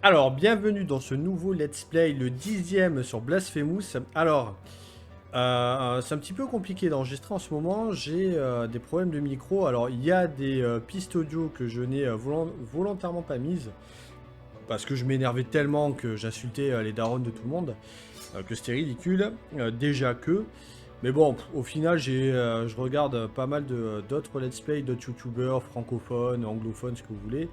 Alors, bienvenue dans ce nouveau let's play, le 10e sur Blasphemous. Alors, c'est un petit peu compliqué d'enregistrer en ce moment, j'ai des problèmes de micro. Alors, il y a des pistes audio que je n'ai volontairement pas mises, parce que je m'énervais tellement que j'insultais les darons de tout le monde, que c'était ridicule, déjà que... Mais bon, au final, je regarde pas mal d'autres let's play, d'autres youtubeurs francophones, anglophones, ce que vous voulez.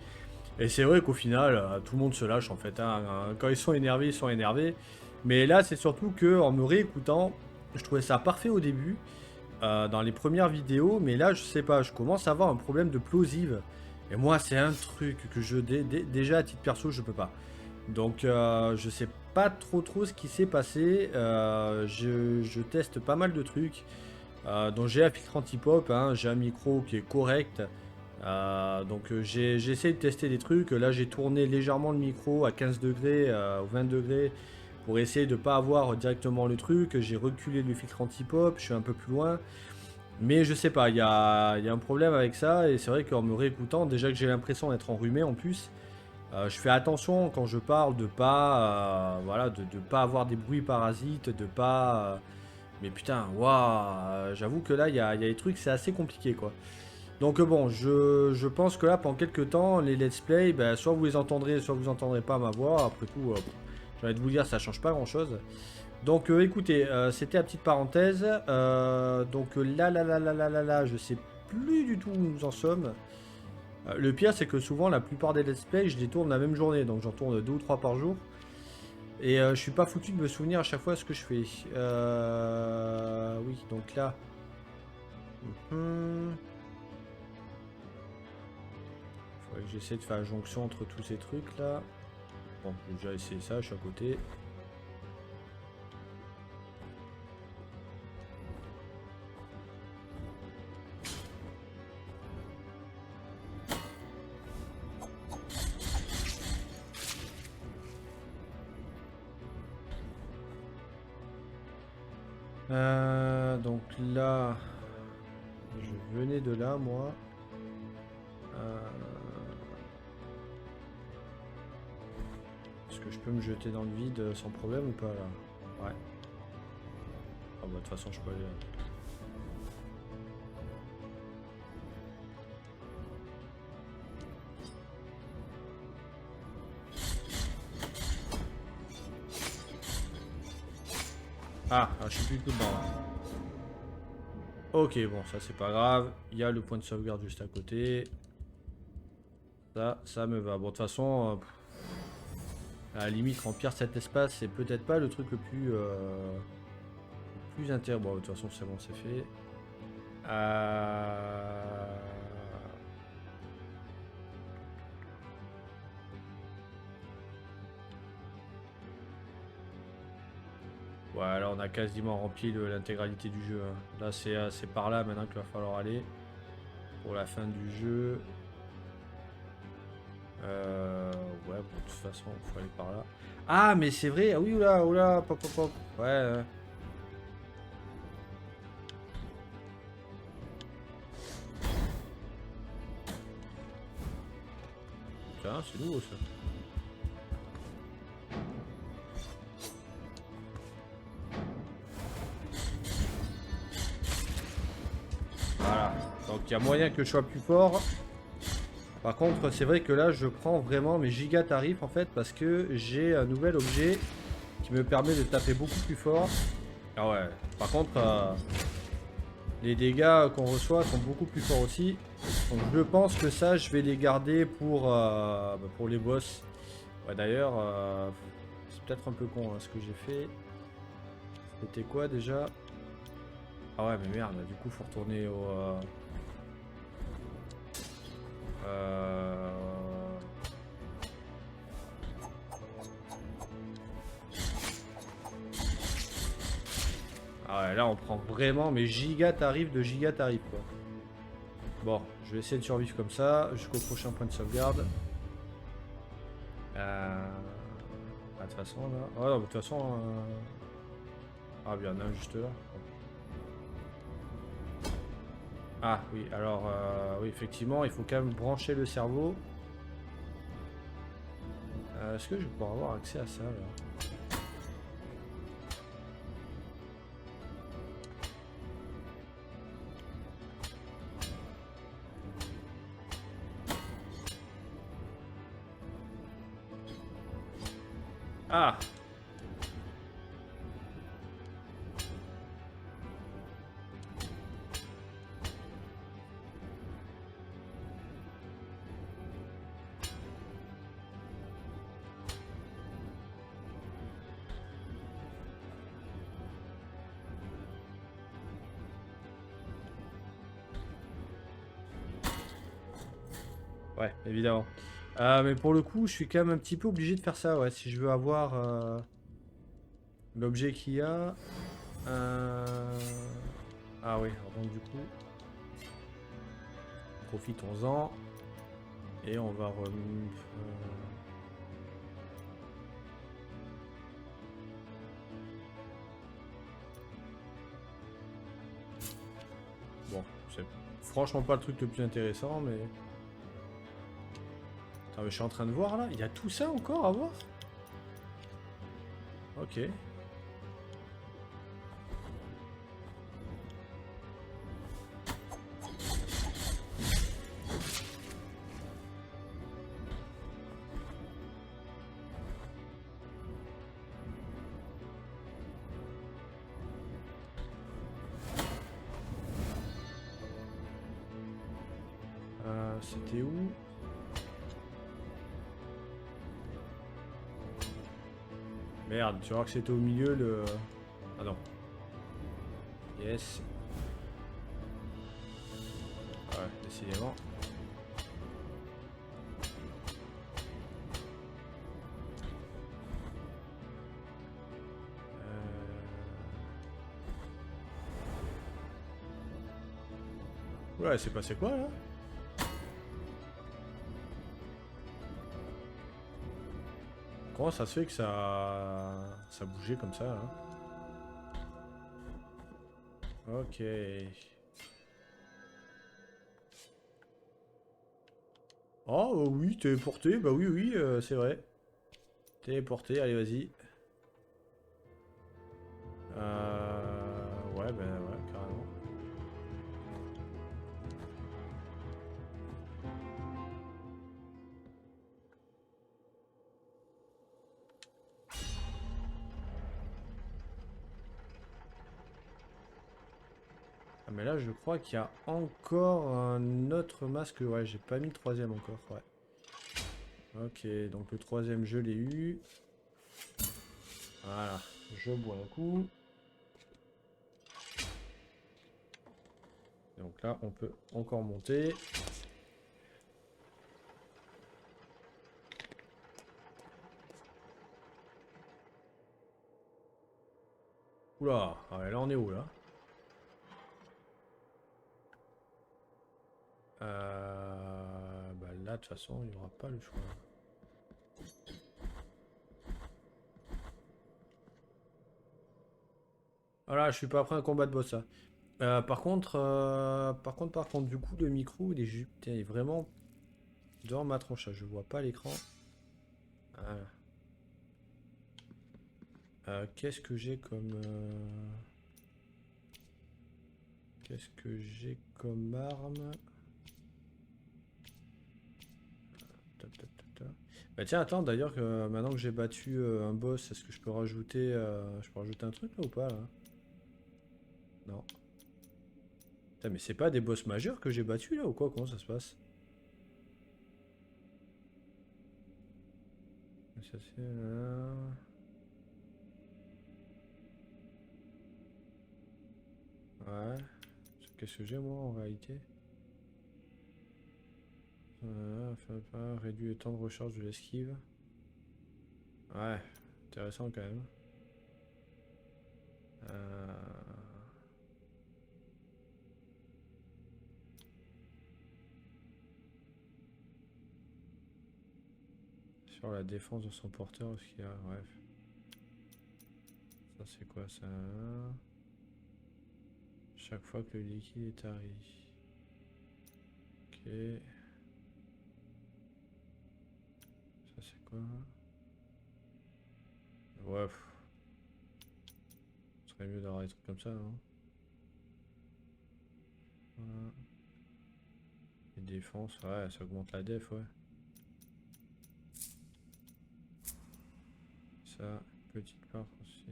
Et c'est vrai qu'au final, tout le monde se lâche en fait, hein. Quand ils sont énervés, ils sont énervés. Mais là, c'est surtout que en me réécoutant, je trouvais ça parfait au début, dans les premières vidéos. Mais là, je sais pas, je commence à avoir un problème de plosive. Et moi, c'est un truc que déjà à titre perso, je peux pas. Donc, je sais pas trop ce qui s'est passé. Je teste pas mal de trucs. Donc, j'ai un filtre anti-pop, hein, j'ai un micro qui est correct. J'ai essayé de tester des trucs. Là, j'ai tourné légèrement le micro à 15 degrés ou 20 degrés pour essayer de ne pas avoir directement le truc. J'ai reculé le filtre anti-pop, je suis un peu plus loin. Mais je sais pas, il y a un problème avec ça. Et c'est vrai qu'en me réécoutant, déjà que j'ai l'impression d'être enrhumé en plus, je fais attention quand je parle de pas, voilà, de pas avoir des bruits parasites, de pas. Mais putain, waouh, j'avoue que là, il y a des trucs, c'est assez compliqué quoi. Donc bon, je pense que là, pendant quelques temps, les let's play, ben, soit vous les entendrez, soit vous entendrez pas ma voix. Après tout, j'ai envie de vous dire, ça change pas grand-chose. Donc écoutez, c'était la petite parenthèse. Là, je sais plus du tout où nous en sommes. Le pire, c'est que souvent, la plupart des let's play, je les tourne la même journée. Donc j'en tourne 2 ou 3 par jour. Et je suis pas foutu de me souvenir à chaque fois ce que je fais. Oui, donc là... Mhm. Faudrait que j'essaie de faire la jonction entre tous ces trucs là. Bon, j'ai déjà essayé ça, je suis à côté. Donc là, je venais de là, moi. Euh, Est-ce que je peux me jeter dans le vide sans problème ou pas là? Ouais. Ah bah de toute façon, je peux aller. Je suis plus du tout dedans là. Ok, bon, ça c'est pas grave. Il y a le point de sauvegarde juste à côté. Ça me va. Bon, de toute façon, à la limite, remplir cet espace, c'est peut-être pas le truc le plus intéressant. Bon, de toute façon, c'est bon, c'est fait. Euh... Ouais, là, on a quasiment rempli l'intégralité du jeu, hein. Là, c'est par là maintenant qu'il va falloir aller pour la fin du jeu. Ouais, bon, de toute façon, il faut aller par là. Ah, mais c'est vrai. Ah oui, oula, pop, pop, pop. Ouais, ouais. Tiens, c'est nouveau ça. Voilà. Donc, il y a moyen que je sois plus fort. Par contre, c'est vrai que là, je prends vraiment mes giga tarifs en fait parce que j'ai un nouvel objet qui me permet de taper beaucoup plus fort. Ah ouais. Par contre, les dégâts qu'on reçoit sont beaucoup plus forts aussi. Donc je pense que ça, je vais les garder pour les boss. Ouais, d'ailleurs, c'est peut-être un peu con hein, ce que j'ai fait. C'était quoi déjà? Ah ouais, mais merde, du coup, faut retourner au... euh, Ah ouais, là, on prend vraiment mes giga tarifs de giga tarifs, quoi. Bon, je vais essayer de survivre comme ça jusqu'au prochain point de sauvegarde. De toute façon, là... Oh non, de toute façon... Ah, bien, il y en a un juste là. Ah, oui, alors... oui, effectivement, il faut quand même brancher le cerveau. est-ce que je vais pouvoir avoir accès à ça là? Ah! Ouais, évidemment. Mais pour le coup, je suis quand même un petit peu obligé de faire ça, ouais, si je veux avoir l'objet qu'il y a. Ah oui, alors donc du coup, profitons-en. Et on va bon, c'est franchement pas le truc le plus intéressant, mais... Attends, mais je suis en train de voir là, il y a tout ça encore à voir? Ok. C'était où? Merde, tu vois que c'était au milieu le... Ah non. Yes. Ouais, décidément. Ouais, c'est passé quoi là? Comment ça se fait que ça bougeait comme ça là? Ok. Oh oui, téléporté, bah oui, oui, c'est vrai. Téléporté, allez, vas-y. Ouais, ben ouais, carrément. Ah, mais là, je crois qu'il y a encore un autre masque. Ouais, j'ai pas mis le troisième encore, ouais. Ok, donc le troisième, je l'ai eu. Voilà, je bois un coup. Donc là, on peut encore monter. Oula, ah ouais, là, on est où, là? Bah là, de toute façon, il n'y aura pas le choix. Voilà, je suis pas prêt à un combat de boss, là. Par contre, du coup, le micro, putain, il est vraiment dans ma tronche, là. Je vois pas l'écran. Voilà. Qu'est-ce que j'ai comme... Qu'est-ce que j'ai comme arme? Tap, tap, tap, tap. Bah tiens, attends, d'ailleurs, maintenant que j'ai battu un boss, est-ce que je peux rajouter un truc, là, ou pas, là? Non. Putain, mais c'est pas des boss majeurs que j'ai battus, là, ou quoi? Comment ça se passe? Ça, c'est... Ouais. Qu'est-ce que j'ai, moi, en réalité? Réduit le temps de recharge de l'esquive. Ouais, intéressant quand même. Euh, Sur la défense de son porteur, ce qu'il y a. Bref. Ça, c'est quoi ça? Chaque fois que le liquide est tari. Ok. Ça, c'est quoi? Ouais. Ce serait mieux d'avoir des trucs comme ça, non? Voilà. Et défense, ouais, ça augmente la def, ouais. Ça, petite part aussi.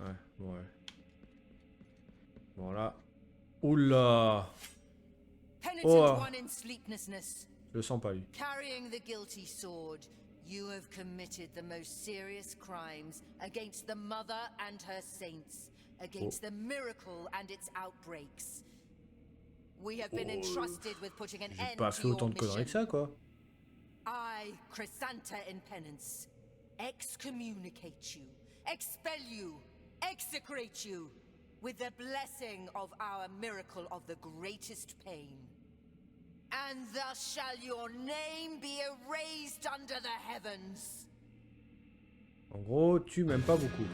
Ouais, bon, ouais. Bon, là. Oula! Oh! Je le sens pas, lui. Carrying the guilty sword, you have committed the most serious crimes against the Mother and her saints, against the miracle and its outbreaks. We have been entrusted with putting an J'ai end pas to fait your autant de conneries mission. que ça, quoi. I, Chrysanta in penance, excommunicate you, expel you, execrate you, with the blessing of our miracle of the greatest pain. And thus shall your name be erased under the heavens. En gros, tu m'aimes pas beaucoup.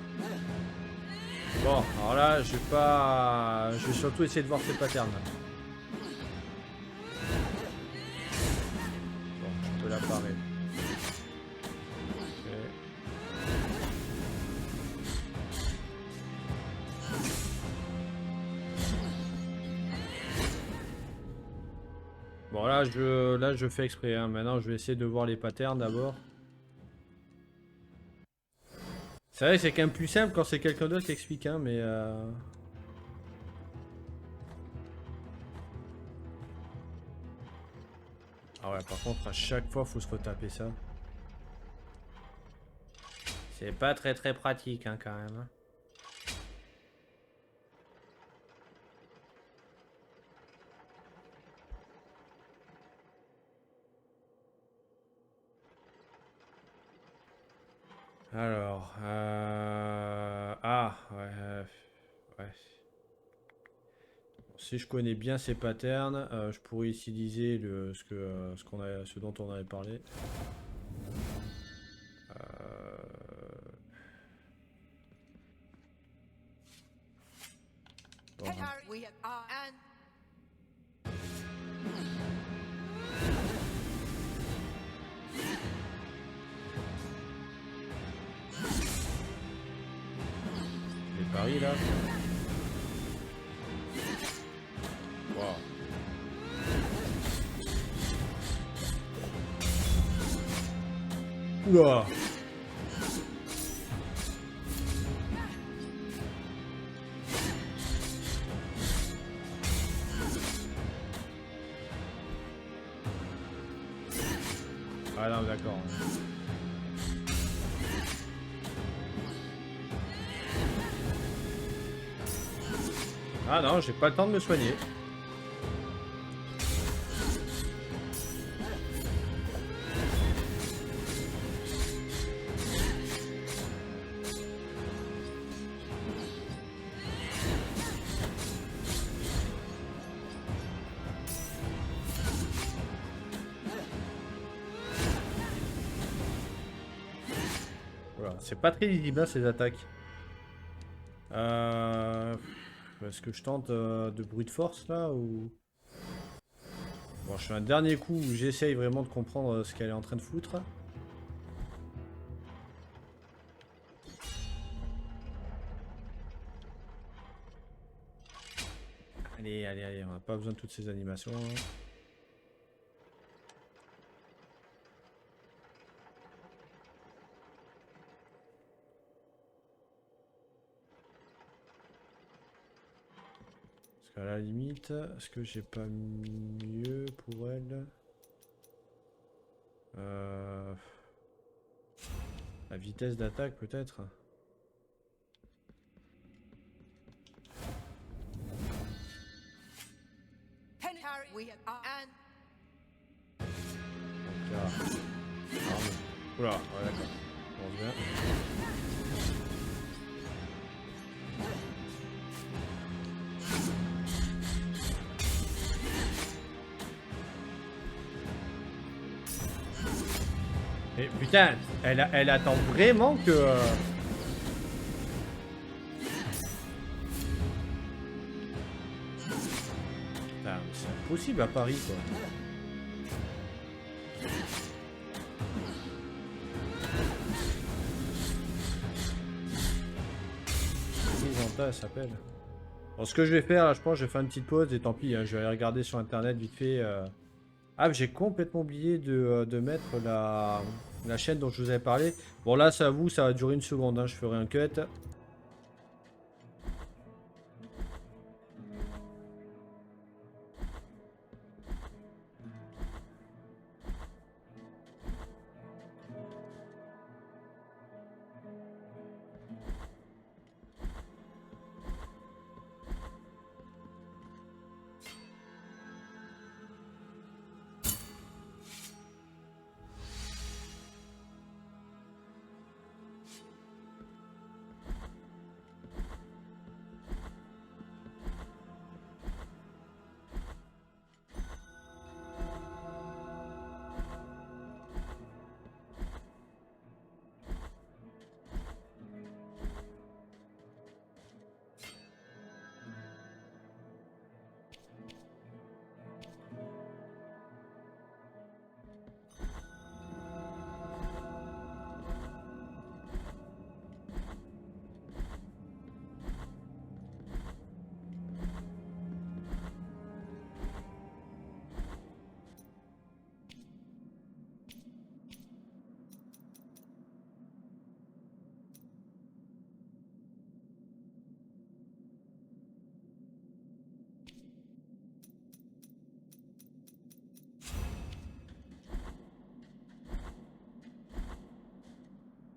Bon, alors là, je vais pas... Je vais surtout essayer de voir tes patterns. Bon, je peux la parer. Ok. Bon, là, je fais exprès. Hein. Maintenant, je vais essayer de voir les patterns d'abord. C'est vrai que c'est quand même plus simple quand c'est quelqu'un d'autre qui explique, hein, mais... Ah ouais, par contre, à chaque fois, faut se retaper ça. C'est pas très pratique, hein, quand même. Hein. Alors, ah, ouais, ouais. Si je connais bien ces patterns, je pourrais utiliser ce dont on avait parlé. Bon, les paris là. Wow. Oula. Ah non, d'accord. Ah non, j'ai pas le temps de me soigner. Voilà, c'est pas très lisible, hein, ces attaques. Est-ce que je tente de brute force là ou... Bon, je fais un dernier coup où j'essaye vraiment de comprendre ce qu'elle est en train de foutre. Allez, on n'a pas besoin de toutes ces animations. Hein. Parce qu'à la limite, est-ce que j'ai pas mieux pour elle? La vitesse d'attaque peut-être? Oula, ouais, d'accord. On revient. Et putain, elle attend vraiment que... Putain, c'est impossible à Paris, quoi. ça, elle s'appelle. Bon, ce que je vais faire, là, je pense, je vais faire une petite pause et tant pis, hein, je vais aller regarder sur internet vite fait. Ah, j'ai complètement oublié de mettre la chaîne dont je vous avais parlé. Bon, là, ça avoue, ça va durer une seconde, hein, je ferai un cut.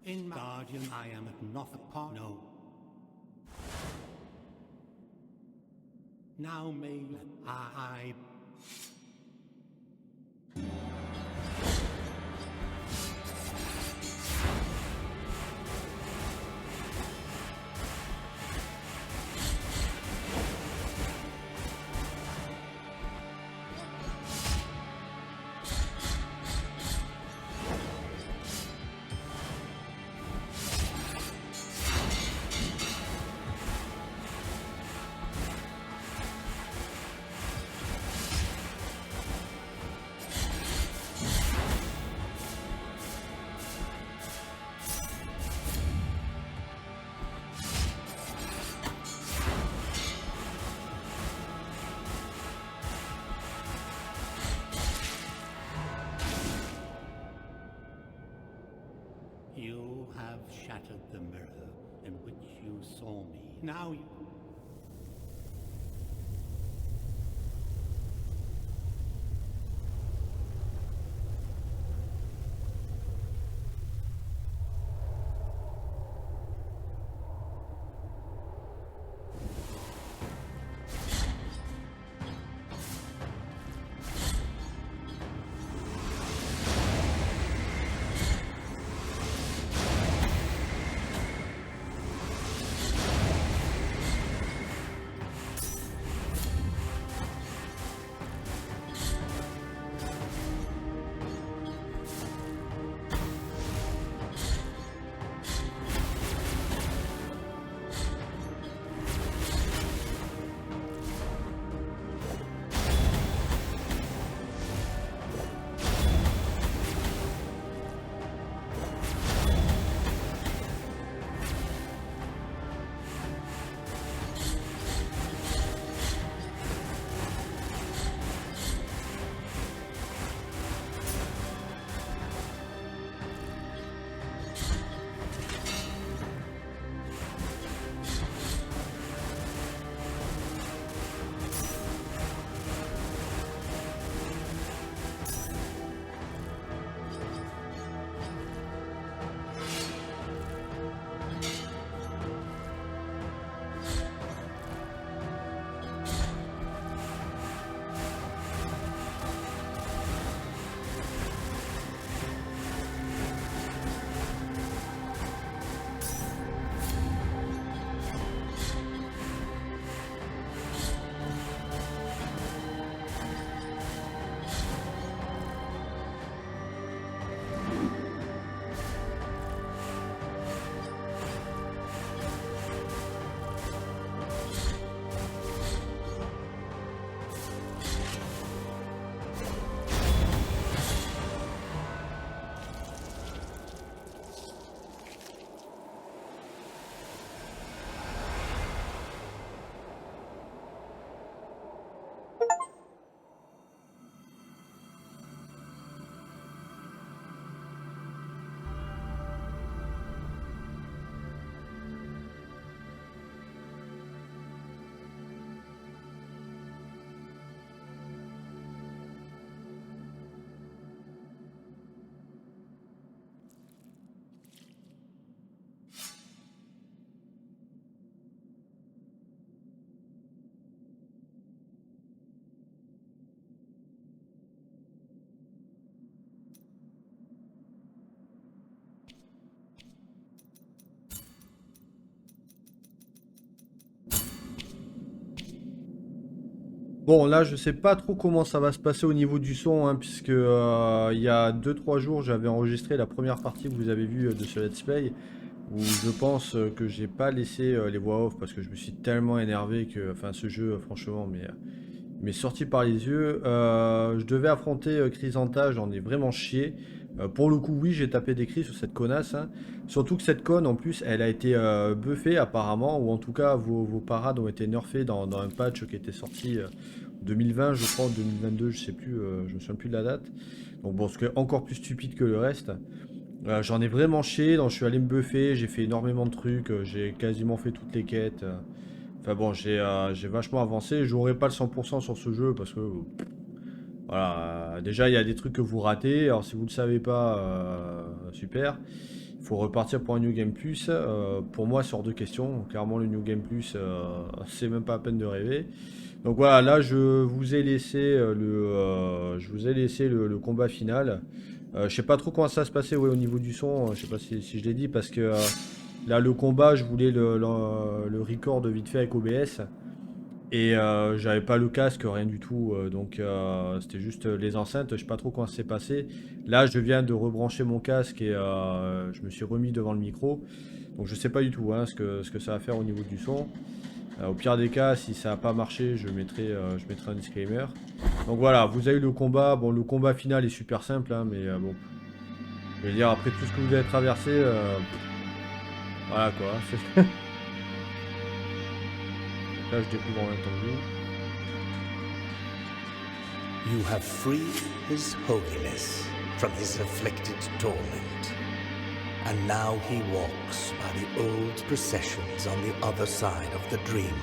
In Guardian, I am at Norfolk Park. No. Now may I... You have shattered the mirror in which you saw me. Now you... Bon, là, je sais pas trop comment ça va se passer au niveau du son, hein, puisque il y a 2-3 jours, j'avais enregistré la première partie que vous avez vue de ce let's play, où je pense que j'ai pas laissé les voix off parce que je me suis tellement énervé que, enfin, ce jeu, franchement, mais sorti par les yeux. Je devais affronter Chrysanta, j'en ai vraiment chié. Pour le coup, oui, j'ai tapé des cris sur cette connasse, hein. Surtout que cette conne, en plus, elle a été buffée apparemment, ou en tout cas, vos parades ont été nerfées dans un patch qui était sorti 2020, je crois, 2022, je sais plus, je me souviens plus de la date. Donc bon, ce qui est encore plus stupide que le reste. J'en ai vraiment chié, donc je suis allé me buffer, j'ai fait énormément de trucs, j'ai quasiment fait toutes les quêtes. Enfin bon, j'ai vachement avancé. Je n'aurai pas le 100% sur ce jeu parce que voilà, déjà il y a des trucs que vous ratez. Alors si vous ne le savez pas, super. Il faut repartir pour un New Game Plus. Pour moi, c'est hors de question. Clairement, le New Game Plus, c'est même pas à peine de rêver. Donc voilà, là je vous ai laissé le combat final. Je sais pas trop comment ça se passait au niveau du son. Je sais pas si je l'ai dit parce que là, le combat, je voulais le record vite fait avec OBS. Et j'avais pas le casque, rien du tout. Donc c'était juste les enceintes. Je sais pas trop comment ça s'est passé. Là, je viens de rebrancher mon casque et je me suis remis devant le micro. Donc je sais pas du tout, hein, ce que ça va faire au niveau du son. Au pire des cas, si ça n'a pas marché, je mettrai un disclaimer. Donc voilà, vous avez eu le combat. Bon, le combat final est super simple, hein, mais bon. Je veux dire, après tout ce que vous avez traversé... voilà quoi. Là, je découvre en même temps que vous. You have freed His Holiness from his afflicted torment, and now he walks by the old processions on the other side of the dream.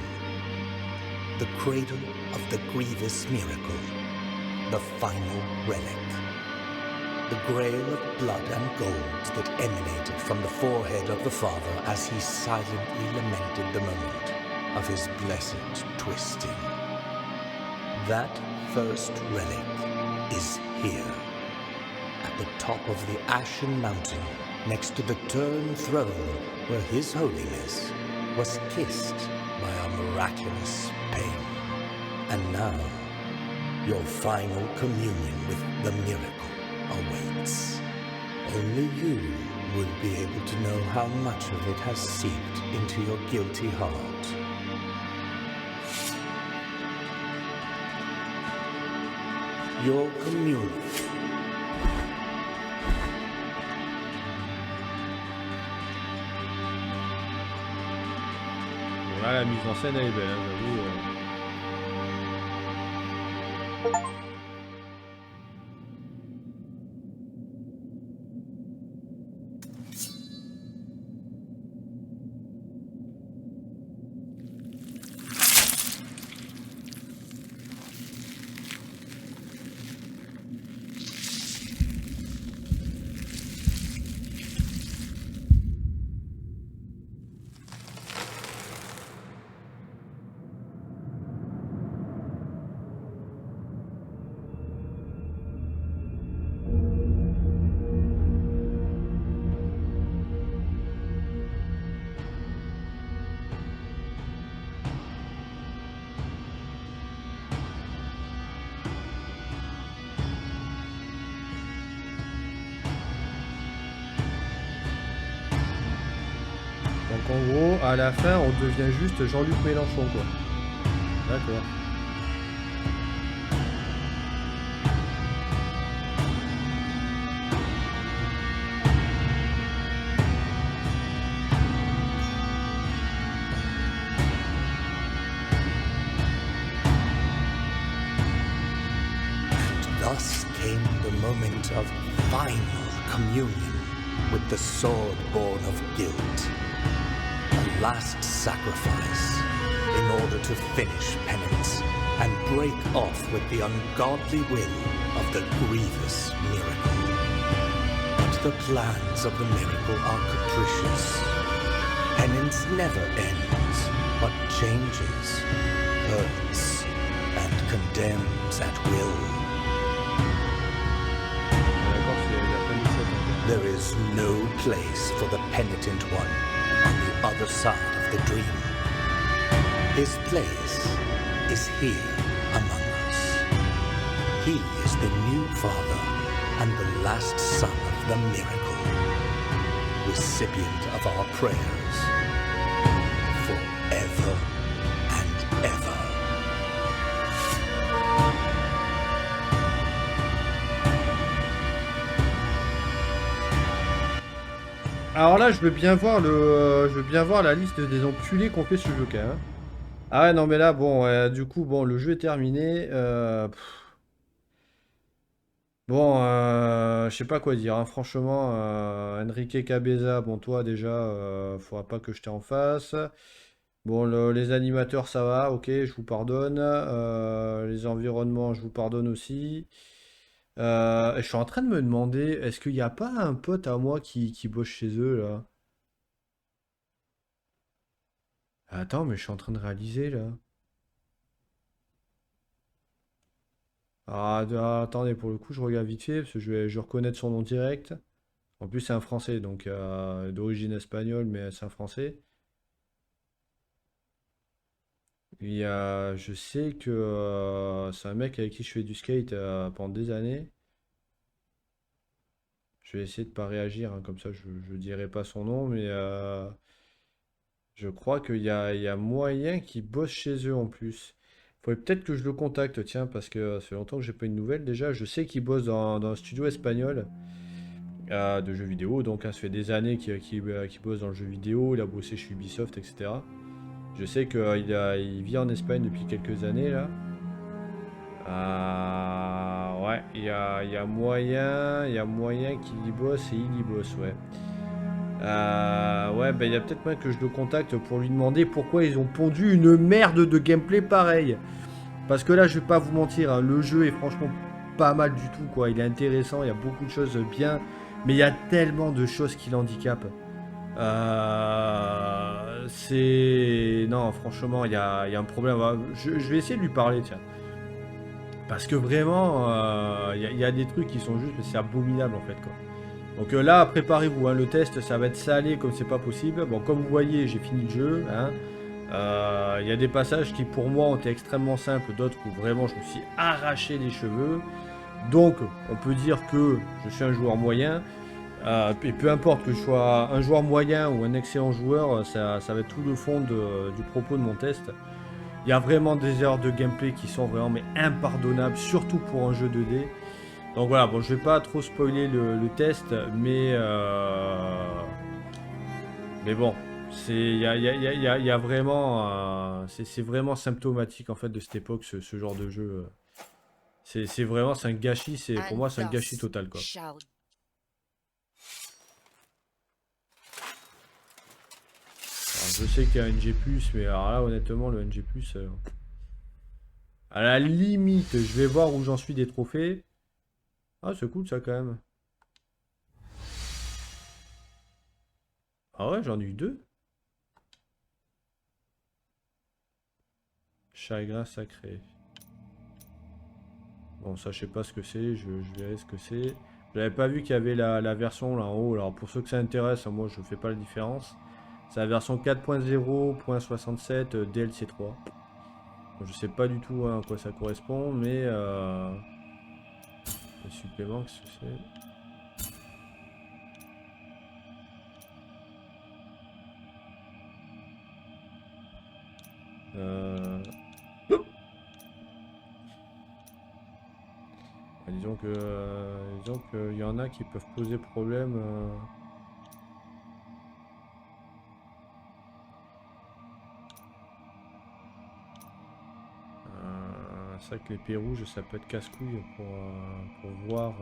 The cradle of the grievous miracle, the final relic. The grail of blood and gold that emanated from the forehead of the Father as he silently lamented the moment of his blessed twisting. That first relic is here, at the top of the Ashen Mountain, next to the Tern throne where His Holiness was kissed by a miraculous pain. And now, your final communion with the miracle awaits. Only you will be able to know how much of it has seeped into your guilty heart. Your communion. Bon, là, la mise en scène, elle est belle, hein, j'avoue. Donc en gros, à la fin, on devient juste Jean-Luc Mélenchon, quoi. D'accord. Thus came the moment of final communion with the sword born of guilt. A last sacrifice in order to finish penance and break off with the ungodly will of the grievous miracle. But the plans of the miracle are capricious. Penance never ends, but changes, hurts, and condemns at will. There is no place for the penitent one on the other side of the dream. His place is here among He is the new father and the last son of the miracle, recipient of our prayers forever and ever. Alors là, je veux bien voir je veux bien voir la liste des enculés qu'on fait ce jeu, quand même. Ah ouais, non, mais là, bon, du coup, bon, le jeu est terminé. Bon, je sais pas quoi dire, hein. Franchement, Enrique Cabeza, bon, toi, déjà, faudra pas que je t'ai en face. Bon, les animateurs, ça va, ok, je vous pardonne. Les environnements, je vous pardonne aussi. Je suis en train de me demander, est-ce qu'il n'y a pas un pote à moi qui bosse chez eux, là? Attends, mais je suis en train de réaliser, là. Attendez, pour le coup, je regarde vite fait, parce que je vais reconnaître son nom direct. En plus, c'est un Français, donc d'origine espagnole, mais c'est un Français. Je sais que c'est un mec avec qui je fais du skate pendant des années. Je vais essayer de pas réagir, hein, comme ça je dirai pas son nom, mais je crois qu'il y a moyen qu'il bosse chez eux en plus. Faudrait peut-être que je le contacte, tiens, parce que ça fait longtemps que j'ai pas une nouvelle déjà. Je sais qu'il bosse dans un studio espagnol de jeux vidéo, donc hein, ça fait des années qu'il bosse dans le jeu vidéo, il a bossé chez Ubisoft, etc. Je sais qu'il vit en Espagne depuis quelques années là. Ouais, il y a moyen qu'il y bosse et il y bosse, ouais. Ouais, bah il y a peut-être moyen que je le contacte pour lui demander pourquoi ils ont pondu une merde de gameplay pareil. Parce que là, je vais pas vous mentir, hein, le jeu est franchement pas mal du tout, quoi. Il est intéressant, il y a beaucoup de choses bien, mais il y a tellement de choses qui l'handicapent. Non, franchement, il y a un problème. Je vais essayer de lui parler, tiens. Parce que vraiment, il y a des trucs qui sont juste, c'est abominable en fait, quoi. Donc là, préparez-vous, hein, le test, ça va être salé comme c'est pas possible. Bon, comme vous voyez, j'ai fini le jeu, hein. Il y a des passages qui pour moi ont été extrêmement simples, d'autres où vraiment je me suis arraché les cheveux. Donc, on peut dire que je suis un joueur moyen. Et peu importe que je sois un joueur moyen ou un excellent joueur, ça va être tout le fond du propos de mon test. Il y a vraiment des erreurs de gameplay qui sont vraiment mais impardonnables, surtout pour un jeu 2D. Donc voilà, bon, je vais pas trop spoiler le test, mais bon, il y a vraiment, c'est vraiment symptomatique en fait de cette époque, ce genre de jeu. C'est vraiment, c'est un gâchis, pour And moi, c'est un gâchis thus total, quoi. shall Alors, je sais qu'il y a un NG+, mais alors là, honnêtement, le NG+, à la limite, je vais voir où j'en suis des trophées. Ah, c'est cool ça quand même. Ah ouais, j'en ai eu deux. Chagrin sacré. Bon, ça, je sais pas ce que c'est, je verrai ce que c'est. J'avais pas vu qu'il y avait la version là en haut. Alors, pour ceux que ça intéresse, hein, moi, je fais pas la différence. C'est la version 4.0.67 DLC 3. Je sais pas du tout hein, à quoi ça correspond, mais le supplément, qu'est-ce que c'est? Euh, disons qu'il y en a qui peuvent poser problème. C'est vrai que les P rouges, ça peut être casse-couille pour voir.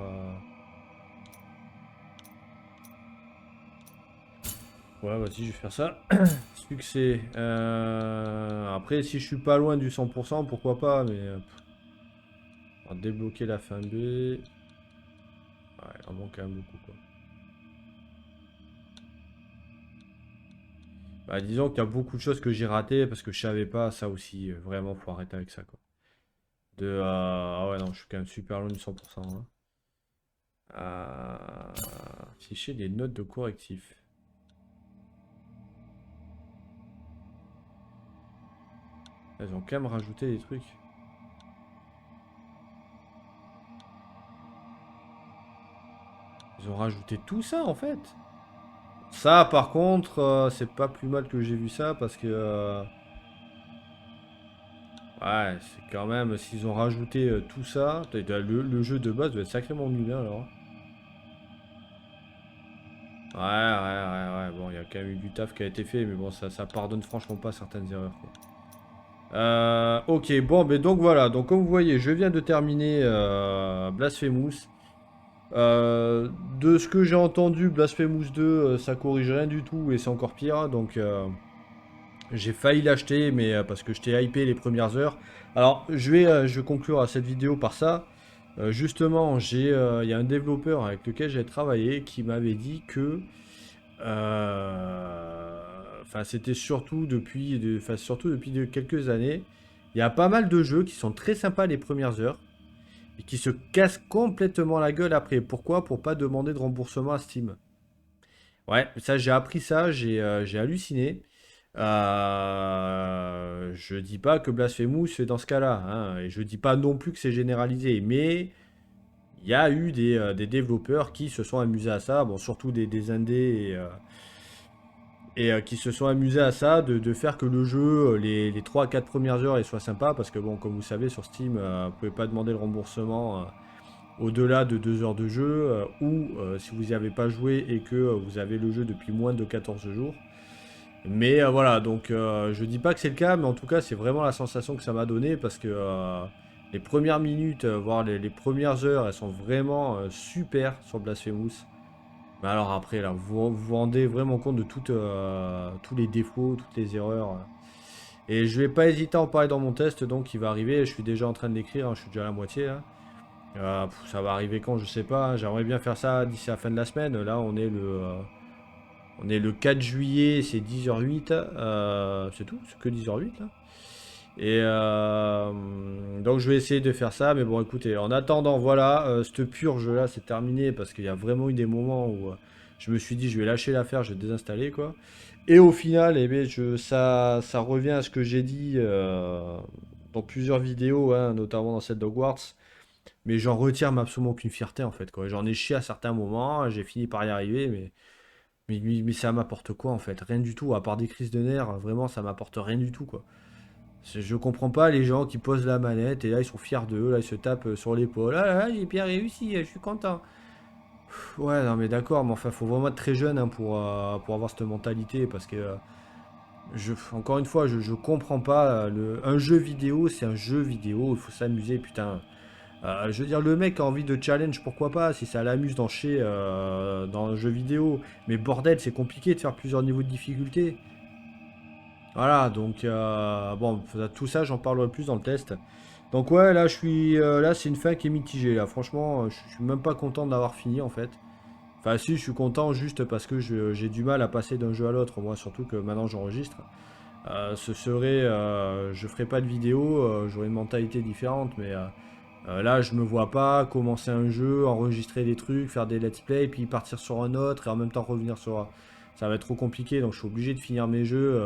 Ouais, vas-y, je vais faire ça. Succès. Après, si je suis pas loin du 100%, pourquoi pas, mais. On va débloquer la fin B. Ouais, il en manque quand même beaucoup, quoi. Bah, disons qu'il y a beaucoup de choses que j'ai ratées parce que je savais pas, ça aussi, vraiment, faut arrêter avec ça, quoi. Ah ouais, non, je suis quand même super loin du 100%, hein. Afficher des notes de correctif. Ils ont quand même rajouté des trucs. Ils ont rajouté tout ça en fait. Ça par contre, c'est pas plus mal que j'ai vu ça parce que... ouais, c'est quand même, s'ils ont rajouté tout ça, le jeu de base doit être sacrément nul hein, alors. Ouais, bon, il y a quand même eu du taf qui a été fait, mais bon, ça pardonne franchement pas certaines erreurs, quoi. Ok, bon, mais donc voilà, donc comme vous voyez, je viens de terminer Blasphemous. De ce que j'ai entendu, Blasphemous 2, ça corrige rien du tout et c'est encore pire, donc j'ai failli l'acheter, mais parce que je t'ai hypé les premières heures. Alors, je vais conclure à cette vidéo par ça. Justement, il y a un développeur avec lequel j'ai travaillé qui m'avait dit que enfin, c'était surtout depuis quelques années. Il y a pas mal de jeux qui sont très sympas les premières heures et qui se cassent complètement la gueule après. Pourquoi? Pour pas demander de remboursement à Steam. Ouais, ça j'ai appris ça, j'ai halluciné. Je dis pas que Blasphemous fait dans ce cas-là, hein, et je dis pas non plus que c'est généralisé, mais il y a eu des développeurs qui se sont amusés à ça, bon surtout des indés et qui se sont amusés à ça, de faire que le jeu, les 3-4 premières heures, il soit sympa, parce que bon, comme vous savez, sur Steam, vous pouvez pas demander le remboursement au-delà de 2 heures de jeu, ou si vous n'y avez pas joué et que vous avez le jeu depuis moins de 14 jours. Mais voilà, donc je dis pas que c'est le cas, mais en tout cas, c'est vraiment la sensation que ça m'a donné, parce que les premières minutes, voire les premières heures, elles sont vraiment super sur Blasphemous. Mais alors après, là, vous vous rendez vraiment compte de tous les défauts, toutes les erreurs. Et je vais pas hésiter à en parler dans mon test, donc il va arriver. Je suis déjà en train de l'écrire, hein, je suis déjà à la moitié. Là. Ça va arriver quand, je sais pas. Hein. J'aimerais bien faire ça d'ici la fin de la semaine. Là, on est le 4 juillet, c'est 10h08. C'est tout, c'est que 10h08 là. Et donc je vais essayer de faire ça, mais bon écoutez, en attendant voilà, cette purge là c'est terminé parce qu'il y a vraiment eu des moments où je me suis dit je vais lâcher l'affaire, je vais désinstaller quoi. Et au final, eh bien, ça revient à ce que j'ai dit dans plusieurs vidéos, hein, notamment dans cette d'Hogwarts, mais j'en retire absolument aucune fierté en fait quoi. J'en ai chié à certains moments, j'ai fini par y arriver, mais ça m'apporte quoi en fait? Rien du tout, à part des crises de nerfs, vraiment ça m'apporte rien du tout quoi. Je comprends pas les gens qui posent la manette et là ils sont fiers d'eux, là ils se tapent sur l'épaule. Ah là là, j'ai bien réussi, je suis content. Ouais, non mais d'accord, mais enfin faut vraiment être très jeune hein, pour avoir cette mentalité parce que encore une fois, je comprends pas. Un jeu vidéo, c'est un jeu vidéo, il faut s'amuser, putain. Je veux dire, le mec a envie de challenge, pourquoi pas, si ça l'amuse dans un jeu vidéo. Mais bordel, c'est compliqué de faire plusieurs niveaux de difficulté. Voilà, donc bon, tout ça, j'en parlerai plus dans le test. Donc ouais, là, là, c'est une fin qui est mitigée. Là, franchement, je suis même pas content d'avoir fini en fait. Enfin, si, je suis content juste parce que j'ai du mal à passer d'un jeu à l'autre. Moi, surtout que maintenant, j'enregistre. Je ferai pas de vidéo, j'aurai une mentalité différente, mais là, je me vois pas commencer un jeu, enregistrer des trucs, faire des let's play, puis partir sur un autre et en même temps revenir sur. Ça va être trop compliqué, donc je suis obligé de finir mes jeux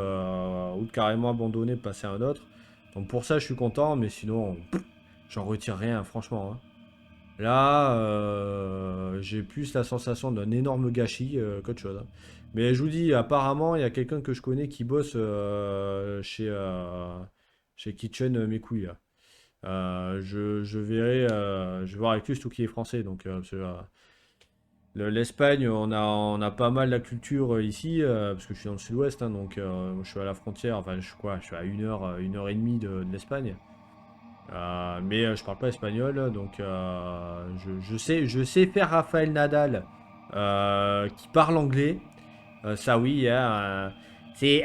ou de carrément abandonner, de passer à un autre. Donc pour ça, je suis content, mais sinon, j'en retire rien, franchement. Hein. Là, j'ai plus la sensation d'un énorme gâchis qu'autre chose. Hein. Mais je vous dis, apparemment, il y a quelqu'un que je connais qui bosse chez Kitchen Mes couilles. Là. Je verrai, je vais voir avec lui, surtout qu'il est français. Donc, l'Espagne, on a pas mal la culture ici, parce que je suis dans le sud-ouest, hein, donc je suis à la frontière, enfin, je suis à une heure et demie de l'Espagne. Mais je parle pas espagnol, donc je sais faire Rafael Nadal qui parle anglais. Ça oui, hein, see,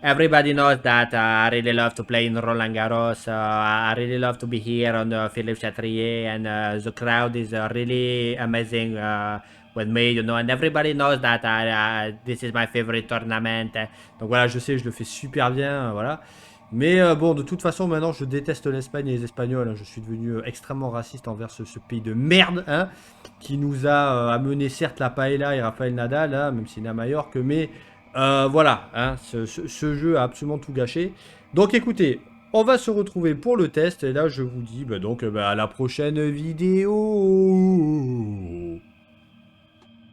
everybody knows that I really love to play in Roland Garros. I really love to be here on Philippe Chatrier, and the crowd is really amazing with me, you know. And everybody knows that this is my favorite tournament. Donc voilà, je sais, je le fais super bien, voilà. Mais bon, de toute façon, maintenant, je déteste l'Espagne et les Espagnols. Hein. Je suis devenu extrêmement raciste envers ce pays de merde, hein, qui nous a amené certes la paella et Rafael Nadal, hein, même s'il est à Majorque, mais voilà, hein, ce jeu a absolument tout gâché. Donc écoutez, on va se retrouver pour le test, et là, je vous dis donc à la prochaine vidéo.